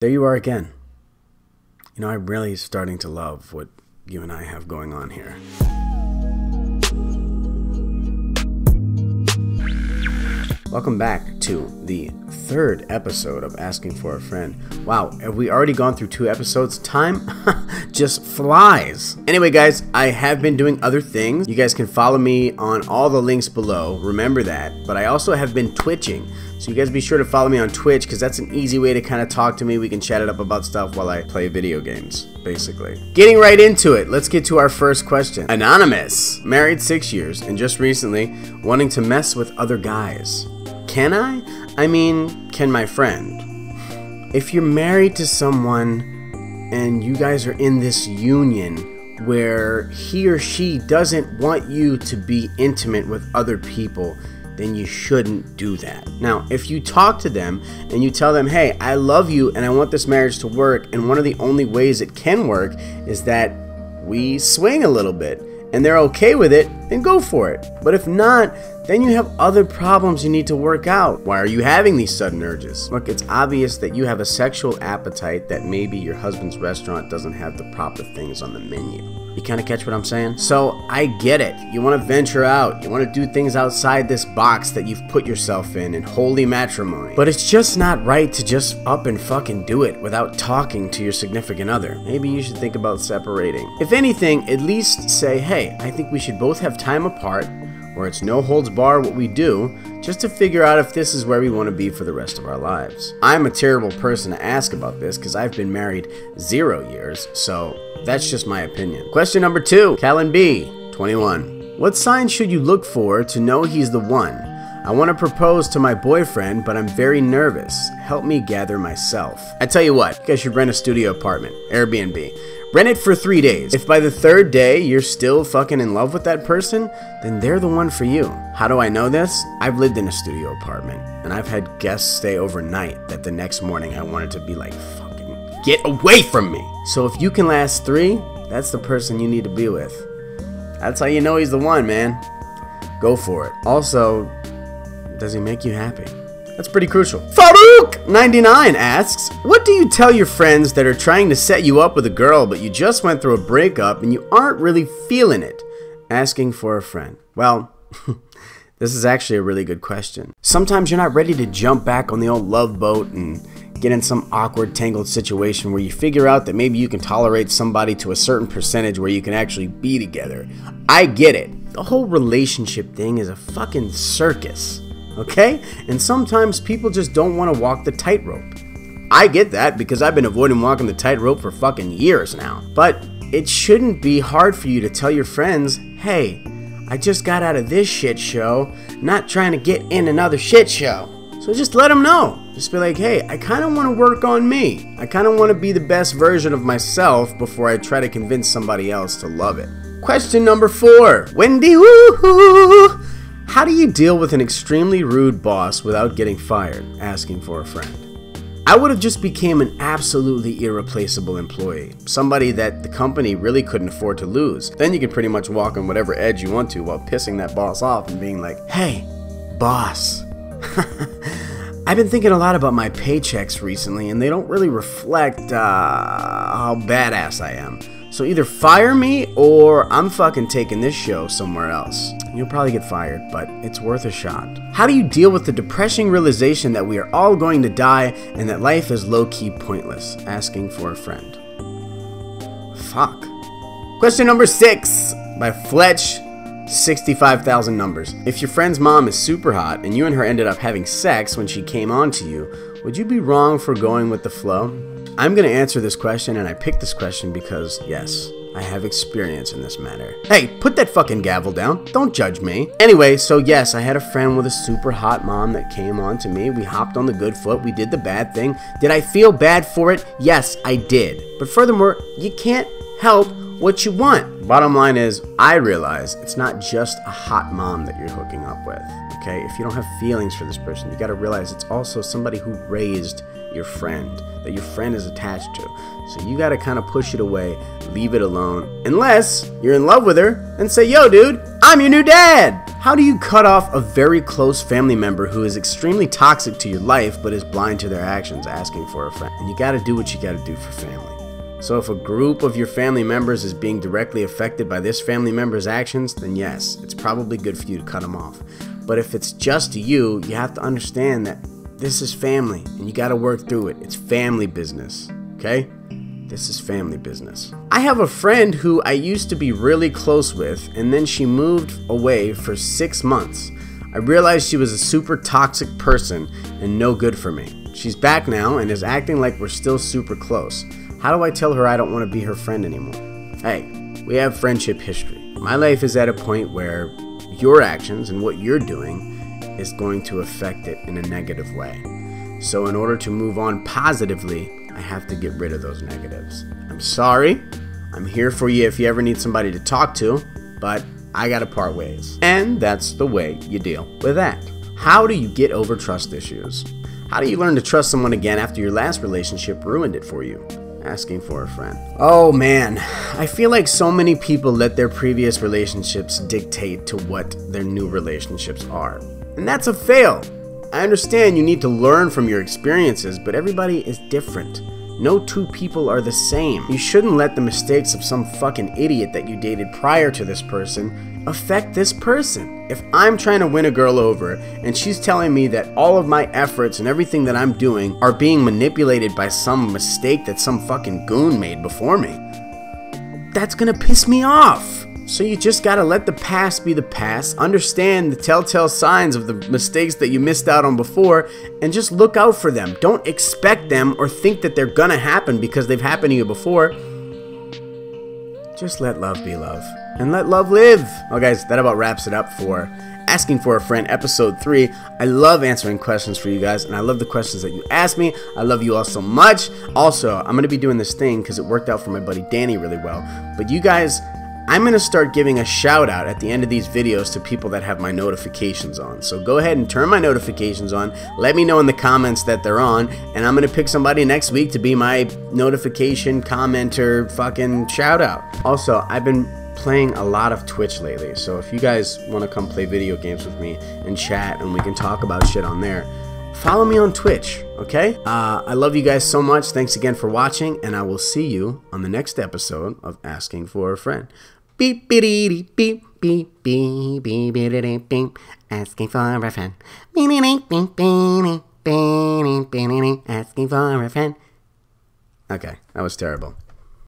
There you are again. You know, I'm really starting to love what you and I have going on here. Welcome back to the third episode of Asking for a Friend. Wow, have we already gone through 2 episodes? Time just flies. Anyway, guys, I have been doing other things. You guys can follow me on all the links below. Remember that. But I also have been twitching. So you guys be sure to follow me on Twitch because that's an easy way to kind of talk to me. We can chat it up about stuff while I play video games, basically. Getting right into it, let's get to our first question. Anonymous, married 6 years and just recently wanting to mess with other guys. Can I? I mean, can my friend? If you're married to someone and you guys are in this union where he or she doesn't want you to be intimate with other people, then you shouldn't do that. Now, if you talk to them and you tell them, hey, I love you and I want this marriage to work, and one of the only ways it can work is that we swing a little bit, and they're okay with it, then go for it. But if not, then you have other problems you need to work out. Why are you having these sudden urges? Look, it's obvious that you have a sexual appetite that maybe your husband's restaurant doesn't have the proper things on the menu. You kind of catch what I'm saying? So I get it. You want to venture out. You want to do things outside this box that you've put yourself in holy matrimony. But it's just not right to just up and fucking do it without talking to your significant other. Maybe you should think about separating. If anything, at least say, hey, I think we should both have time apart, where it's no holds bar what we do, just to figure out if this is where we want to be for the rest of our lives. I'm a terrible person to ask about this because I've been married 0 years, so that's just my opinion. Question number 2, Callan B, 21. What signs should you look for to know he's the one? I want to propose to my boyfriend, but I'm very nervous. Help me gather myself. I tell you what, you guys should rent a studio apartment, Airbnb. Rent it for 3 days. If by the 3rd day you're still fucking in love with that person, then they're the one for you. How do I know this? I've lived in a studio apartment, and I've had guests stay overnight that the next morning I wanted to be like, fucking get away from me. So if you can last 3, that's the person you need to be with. That's how you know he's the one, man. Go for it. Also, does he make you happy? That's pretty crucial. Farouk99 asks, what do you tell your friends that are trying to set you up with a girl but you just went through a breakup and you aren't really feeling it? Asking for a friend. Well, this is actually a really good question. Sometimes you're not ready to jump back on the old love boat and get in some awkward tangled situation where you figure out that maybe you can tolerate somebody to a certain percentage where you can actually be together. I get it. The whole relationship thing is a fucking circus. Okay? And sometimes people just don't want to walk the tightrope. I get that because I've been avoiding walking the tightrope for fucking years now. But it shouldn't be hard for you to tell your friends, hey, I just got out of this shit show, not trying to get in another shit show. So just let them know. Just be like, hey, I kind of want to work on me. I kind of want to be the best version of myself before I try to convince somebody else to love it. Question number 4. Wendy Woohoo! How do you deal with an extremely rude boss without getting fired? Asking for a friend. I would have just became an absolutely irreplaceable employee. Somebody that the company really couldn't afford to lose. Then you can pretty much walk on whatever edge you want to while pissing that boss off and being like, hey, boss. I've been thinking a lot about my paychecks recently and they don't really reflect how badass I am. So either fire me or I'm fucking taking this show somewhere else. You'll probably get fired, but it's worth a shot. How do you deal with the depressing realization that we are all going to die and that life is low-key pointless? Asking for a friend. Fuck. Question number 6 by Fletch. 65,000 numbers. If your friend's mom is super hot and you and her ended up having sex when she came on to you, would you be wrong for going with the flow? I'm going to answer this question, and I picked this question because, yes, I have experience in this matter. Hey, put that fucking gavel down. Don't judge me. Anyway, so yes, I had a friend with a super hot mom that came on to me. We hopped on the good foot. We did the bad thing. Did I feel bad for it? Yes, I did. But furthermore, you can't help what you want. Bottom line is, I realize it's not just a hot mom that you're hooking up with, okay? If you don't have feelings for this person, you gotta realize it's also somebody who raised your friend, that your friend is attached to. So you gotta kind of push it away, leave it alone, unless you're in love with her and say, yo dude, I'm your new dad. How do you cut off a very close family member who is extremely toxic to your life but is blind to their actions, asking for a friend? And you gotta do what you gotta do for family. So if a group of your family members is being directly affected by this family member's actions, then yes, it's probably good for you to cut them off. But if it's just you, you have to understand that this is family and you gotta work through it. It's family business, okay? This is family business. I have a friend who I used to be really close with, and then she moved away for 6 months. I realized she was a super toxic person and no good for me. She's back now and is acting like we're still super close. How do I tell her I don't want to be her friend anymore? Hey, we have friendship history. My life is at a point where your actions and what you're doing is going to affect it in a negative way. So in order to move on positively, I have to get rid of those negatives. I'm sorry. I'm here for you if you ever need somebody to talk to, but I gotta part ways. And that's the way you deal with that. How do you get over trust issues? How do you learn to trust someone again after your last relationship ruined it for you? Asking for a friend. Oh man, I feel like so many people let their previous relationships dictate to what their new relationships are. And that's a fail. I understand you need to learn from your experiences, but everybody is different. No two people are the same. You shouldn't let the mistakes of some fucking idiot that you dated prior to this person affect this person. If I'm trying to win a girl over and she's telling me that all of my efforts and everything that I'm doing are being manipulated by some mistake that some fucking goon made before me, that's gonna piss me off. So you just gotta let the past be the past, understand the telltale signs of the mistakes that you missed out on before, and just look out for them. Don't expect them or think that they're gonna happen because they've happened to you before. Just let love be love, and let love live. Well guys, that about wraps it up for Asking for a Friend episode 3. I love answering questions for you guys, and I love the questions that you ask me. I love you all so much. Also, I'm gonna be doing this thing because it worked out for my buddy Danny really well, but you guys, I'm going to start giving a shout out at the end of these videos to people that have my notifications on. So go ahead and turn my notifications on. Let me know in the comments that they're on. And I'm going to pick somebody next week to be my notification commenter fucking shout out. Also, I've been playing a lot of Twitch lately. So if you guys want to come play video games with me and chat and we can talk about shit on there, follow me on Twitch, okay? I love you guys so much. Thanks again for watching. And I will see you on the next episode of Asking for a Friend. Beep beep beep beep beep beep beep beep. Asking for a friend. Asking for a friend. Okay, that was terrible.